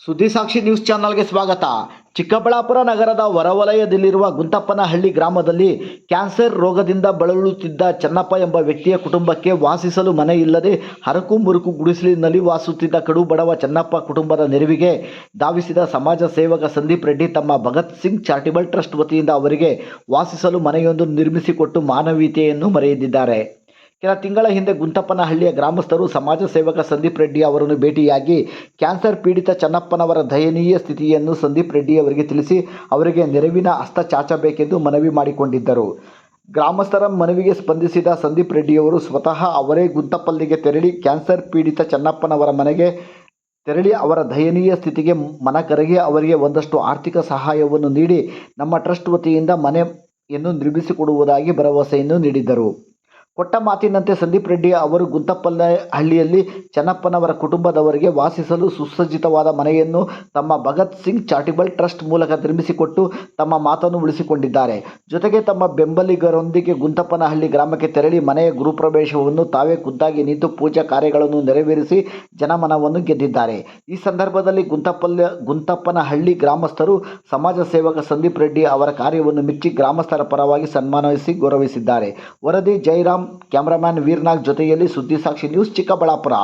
ಸುದ್ದಿಸಾಕ್ಷಿ news ಚಾನಲ್ಗೆ ಸ್ವಾಗತ. ಚಿಕ್ಕಬಳ್ಳಾಪುರ ನಗರದ ಹೊರವಲಯದಲ್ಲಿರುವ ಗುಂತಪ್ಪನಹಳ್ಳಿ ಗ್ರಾಮದಲ್ಲಿ ಕ್ಯಾನ್ಸರ್ ರೋಗದಿಂದ ಬಳಲುತ್ತಿದ್ದ ಚೆನ್ನಪ್ಪ ಎಂಬ ವ್ಯಕ್ತಿಯ ಕುಟುಂಬಕ್ಕೆ ವಾಸಿಸಲು ಮನೆ ಇಲ್ಲದೆ ಹರಕು ಮುರುಕು ಗುಡಿಸಲಿನಲ್ಲಿ ವಾಸಿಸುತ್ತಿದ್ದ ಕಡು ಬಡವ ಚೆನ್ನಪ್ಪ ಕುಟುಂಬದ ನೆರವಿಗೆ ಧಾವಿಸಿದ ಸಮಾಜ ಸೇವಕ ಸಂದೀಪ್ ರೆಡ್ಡಿ ತಮ್ಮ ಭಗತ್ ಸಿಂಗ್ ಚಾರಿಟಬಲ್ ಟ್ರಸ್ಟ್ ವತಿಯಿಂದ ಅವರಿಗೆ ವಾಸಿಸಲು ಮನೆಯೊಂದು ನಿರ್ಮಿಸಿಕೊಟ್ಟು ಮಾನವೀಯತೆಯನ್ನು ಮೆರೆದಿದ್ದಾರೆ. ಕೆಲ ತಿಂಗಳ ಹಿಂದೆ ಗುಂತಪ್ಪನಹಳ್ಳಿಯ ಗ್ರಾಮಸ್ಥರು ಸಮಾಜ ಸೇವಕ ಸಂದೀಪ್ ರೆಡ್ಡಿ ಅವರನ್ನು ಭೇಟಿಯಾಗಿ ಕ್ಯಾನ್ಸರ್ ಪೀಡಿತ ಚೆನ್ನಪ್ಪನವರ ದಯನೀಯ ಸ್ಥಿತಿಯನ್ನು ಸಂದೀಪ್ ರೆಡ್ಡಿ ಅವರಿಗೆ ತಿಳಿಸಿ ಅವರಿಗೆ ನೆರವಿನ ಹಸ್ತ ಚಾಚಬೇಕೆಂದು ಮನವಿ ಮಾಡಿಕೊಂಡಿದ್ದರು. ಗ್ರಾಮಸ್ಥರ ಮನವಿಗೆ ಸ್ಪಂದಿಸಿದ ಸಂದೀಪ್ ರೆಡ್ಡಿಯವರು ಸ್ವತಃ ಅವರೇ ಗುಂತಪ್ಪಲ್ಲಿಗೆ ತೆರಳಿ ಕ್ಯಾನ್ಸರ್ ಪೀಡಿತ ಚೆನ್ನಪ್ಪನವರ ಮನೆಗೆ ತೆರಳಿ ಅವರ ದಯನೀಯ ಸ್ಥಿತಿಗೆ ಮನಕರಗಿ ಅವರಿಗೆ ಒಂದಷ್ಟು ಆರ್ಥಿಕ ಸಹಾಯವನ್ನು ನೀಡಿ ನಮ್ಮ ಟ್ರಸ್ಟ್ ವತಿಯಿಂದ ಮನೆಯನ್ನು ನಿರ್ಮಿಸಿಕೊಡುವುದಾಗಿ ಭರವಸೆಯನ್ನು ನೀಡಿದ್ದರು. ಕೊಟ್ಟ ಮಾತಿನಂತೆ ಸಂದೀಪ್ ರೆಡ್ಡಿ ಅವರು ಗುಂತಪ್ಪನಹಳ್ಳಿಯಲ್ಲಿ ಚೆನ್ನಪ್ಪನವರ ಕುಟುಂಬದವರಿಗೆ ವಾಸಿಸಲು ಸುಸಜ್ಜಿತವಾದ ಮನೆಯನ್ನು ತಮ್ಮ ಭಗತ್ ಸಿಂಗ್ ಚಾರಿಟಬಲ್ ಟ್ರಸ್ಟ್ ಮೂಲಕ ನಿರ್ಮಿಸಿಕೊಟ್ಟು ತಮ್ಮ ಮಾತನ್ನು ಉಳಿಸಿಕೊಂಡಿದ್ದಾರೆ. ಜೊತೆಗೆ ತಮ್ಮ ಬೆಂಬಲಿಗರೊಂದಿಗೆ ಗುಂತಪ್ಪನಹಳ್ಳಿ ಗ್ರಾಮಕ್ಕೆ ತೆರಳಿ ಮನೆಯ ಗೃಹಪ್ರವೇಶವನ್ನು ತಾವೇ ಖುದ್ದಾಗಿ ನಿಂತು ಪೂಜಾ ಕಾರ್ಯಗಳನ್ನು ನೆರವೇರಿಸಿ ಜನಮನವನ್ನು ಗೆದ್ದಿದ್ದಾರೆ. ಈ ಸಂದರ್ಭದಲ್ಲಿ ಗುಂತಪ್ಪನಹಳ್ಳಿ ಗ್ರಾಮಸ್ಥರು ಸಮಾಜ ಸೇವಕ ಸಂದೀಪ್ ರೆಡ್ಡಿ ಅವರ ಕಾರ್ಯವನ್ನು ಮೆಚ್ಚಿ ಗ್ರಾಮಸ್ಥರ ಪರವಾಗಿ ಸನ್ಮಾನಿಸಿ ಗೌರವಿಸಿದ್ದಾರೆ. ವರದಿ ಜೈರಾಮ್, ಕ್ಯಾಮರಾಮನ್ ವೀರನಾಗ್ ಜೊತೆಯಲ್ಲಿ ಸುದ್ದಿಸಾಕ್ಷಿ ನ್ಯೂಸ್ ಚಿಕ್ಕಬಳ್ಳಾಪುರ.